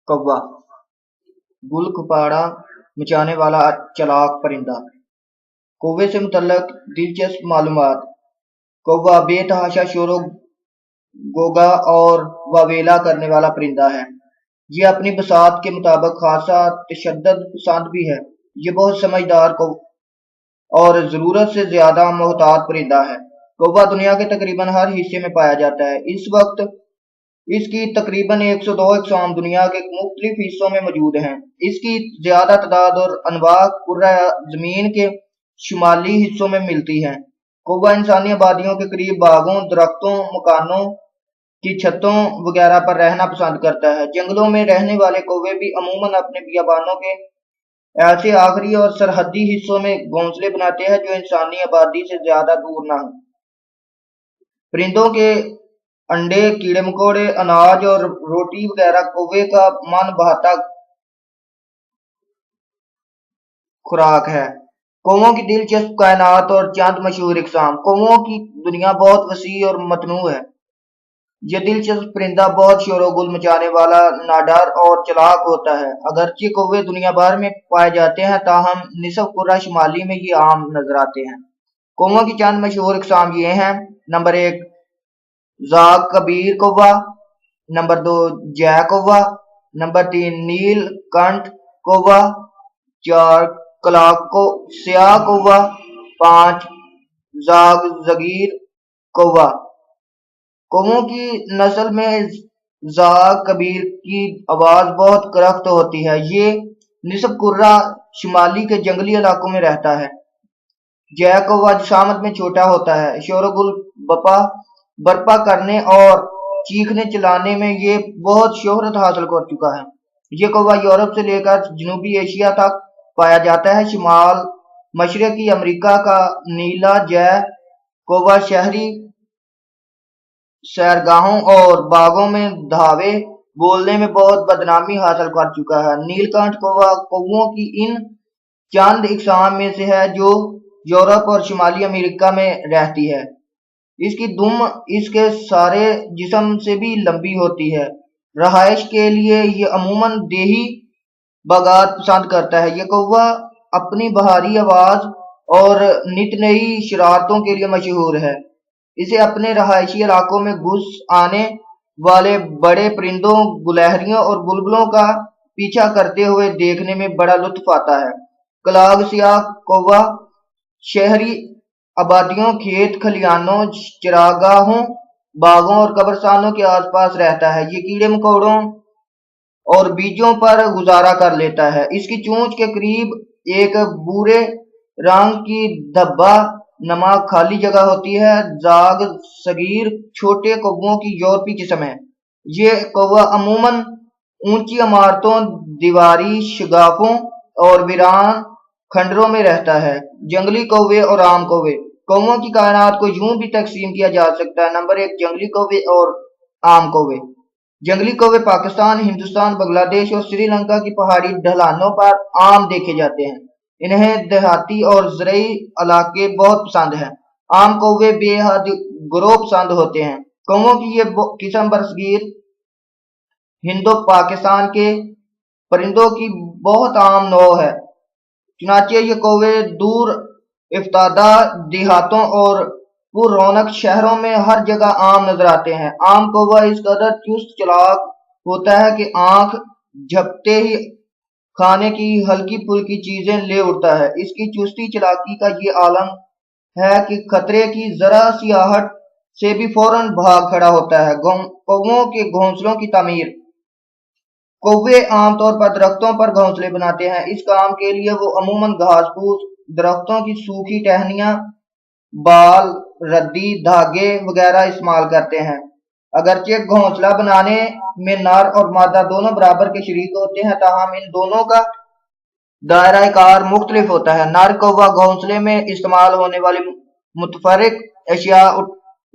कौवा गुल गुब्बारा मचाने वाला चालाक परिंदा। कौवे से मुतल्लक दिलचस्प मालूमात। कौवा बेतहाशा शोर गोगा और वावेला करने वाला परिंदा है। ये अपनी बसात के मुताबिक खासा तशद्दुद पसंद भी है। ये बहुत समझदार को और ज़रूरत से ज़्यादा मोहतात परिंदा है। कौवा दुनिया के तकरीबन हर हिस्से में पाया जाता है। इस वक्त इसकी तकरीबन 102 अक़साम दुनिया के मुख्तलिफ हिस्सों में मौजूद हैं। इसकी ज़्यादा तादाद और अनवा कुर्रा ज़मीन के शुमाली हिस्सों में मिलती हैं। कौवा इंसानी आबादियों के करीब बागों, दरख्तों, मकानों की छतों वगैरह पर रहना पसंद करता है। जंगलों में रहने वाले कौवे भी अमूमन अपने बियाबानों के ऐसे आखिरी और सरहदी हिस्सों में घोंसले बनाते हैं जो इंसानी आबादी से ज्यादा दूर ना हो। परिंदों के अंडे, कीड़े मकोड़े, अनाज और रोटी वगैरह कौवे का मन बहता खुराक है। कौवों की दिलचस्प कायनात और चंद मशहूर इकसाम। कौवों की दुनिया बहुत वसी और मतनू है। ये दिलचस्प परिंदा बहुत शोरगुल मचाने वाला, नाडर और चालाक होता है। अगरचे कौवे दुनिया भर में पाए जाते हैं, ताहम निसफ कुर्रा शुमाली में ये आम नजर आते हैं। कौवों की चंद मशहूर इकसाम ये हैं। नंबर 1 जाग कबीर कौवा, नंबर 2 जै कौवा, नंबर 3 नील कंठ कौवा, 4 स्याह कौवा, 5 जाग जगीर कौवा। कौवों की नस्ल में जाग कबीर की आवाज बहुत करख्त होती है। ये निसफ कुर्रा शुमाली के जंगली इलाकों में रहता है। जय कौवा जिसामत में छोटा होता है। शोरगुल बर्पा करने और चीखने चलाने में ये बहुत शोहरत हासिल कर चुका है। ये कौवा यूरोप से लेकर जनूबी एशिया तक पाया जाता है। शिमाल मशरकी अमेरिका का नीला जय कौवा शहरी सैरगाहों और बागों में धावे बोलने में बहुत बदनामी हासिल कर चुका है। नीलकंठ कौवा कौवों की इन चंद इकसाम में से है जो यूरोप और शुमाली अमेरिका में रहती है। इसकी दुम इसके सारे जिस्म से भी लंबी होती है। रहायश के लिए ये अमूमन देही बागात पसंद करता है। ये कौवा अपनी बहारी आवाज और नित नई शरारतों के लिए मशहूर है। इसे अपने रहायशी इलाकों में घुस आने वाले बड़े परिंदों, गुलहरियों और बुलबुलों का पीछा करते हुए देखने में बड़ा लुत्फ आता है। कलाग सियाह कौवा शहरी आबादियों, खेत खलिहानों, चरागाहों, बागों और कब्रिस्तानों के आसपास रहता है। ये कीड़े मकोड़ों और बीजों पर गुजारा कर लेता है। इसकी चोंच के करीब एक भूरे रंग की धब्बा नमा खाली जगह होती है। जाग सगीर छोटे कौवों की यूरोपी किस्म है। ये कौवा अमूमन ऊंची इमारतों, दीवारी शगाफों और वीरान खंडरों में रहता है। जंगली कौवे और आम कौवे। कौवों की कायनात को यूं भी तकसीम किया जा सकता है। नंबर 1 जंगली कौवे और आम कौवे। जंगली कौवे पाकिस्तान, हिंदुस्तान, बांग्लादेश और श्रीलंका की पहाड़ी ढलानों पर आम देखे जाते हैं। इन्हें देहाती और ज़रई इलाके बहुत पसंद हैं। आम कौवे बेहद ग्रो पसंद होते हैं। कौवों की ये किस्म बरसगीर हिंदो पाकिस्तान के परिंदों की बहुत आम नौ है। चुनाचे ये कौवे दूर इफ्तादा देहातों और पुर रौनक शहरों में हर जगह आम नजर आते हैं। आम कौवा इस कदर चुस्त चालाक होता है कि आंख झपकते ही खाने की हल्की फुल्की चीजें ले उठता है। इसकी चुस्ती चालाकी का ये आलम है कि खतरे की जरा सी आहट से भी फौरन भाग खड़ा होता है। कौवों के घोंसलों की तामीर। कौवे आमतौर पर दरख्तों पर घोंसले बनाते हैं। इस काम के लिए वो अमूमन घास फूस, दरख्तों की सूखी टहनियां, बाल, रद्दी, धागे वगैरह इस्तेमाल करते हैं। अगरचे घोंसला बनाने में नर और मादा दोनों बराबर के शरीक होते हैं, ताहम इन दोनों का दायरा कार मुख्तलिफ होता है। नर कौवा घोंसले में इस्तेमाल होने वाली मुतफरिक अशिया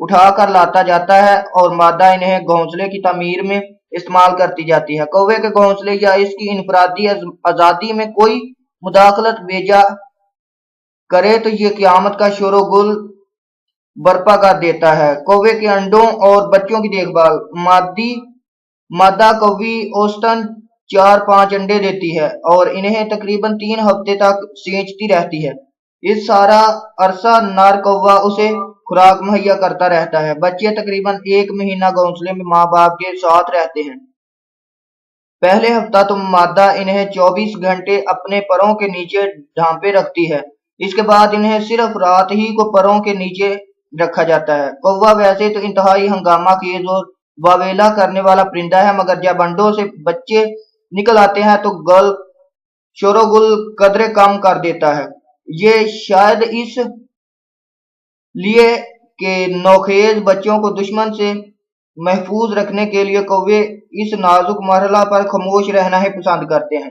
उठा कर लाता जाता है और मादा इन्हें घोंसले की तामीर में इस्तेमाल करती जाती है। कौवे के घोंसले या इसकी इनफरादी आज़ादी में कोई मुदाखलत बेजा करे तो ये क़यामत का शोरगुल बर्पा कर देता है। कौवे के अंडों और बच्चों की देखभाल। मादा कौवी औसतन 4-5 अंडे देती है और इन्हें तकरीबन 3 हफ्ते तक सींचती रहती है। इस सारा अरसा नर कौवा उसे खुराक मुहैया करता रहता है। बच्चे तकरीबन 1 महीना घोंसले में माँ बाप के साथ रहते हैं। पहले हफ्ता तो मादा इन्हें 24 घंटे अपने परों के नीचे ढांपे रखती है। इसके बाद इन्हें सिर्फ रात ही को परों के नीचे रखा जाता है। कौवा वैसे तो इंतहाई हंगामा खेज और वावेला करने वाला परिंदा है, मगर जब अंडों से बच्चे निकल आते हैं तो गल शोरगुल कदरे कम कर देता है। ये शायद इस लिए कि नौखेज बच्चों को दुश्मन से महफूज रखने के लिए कौवे इस नाजुक मरहला पर खामोश रहना ही पसंद करते हैं।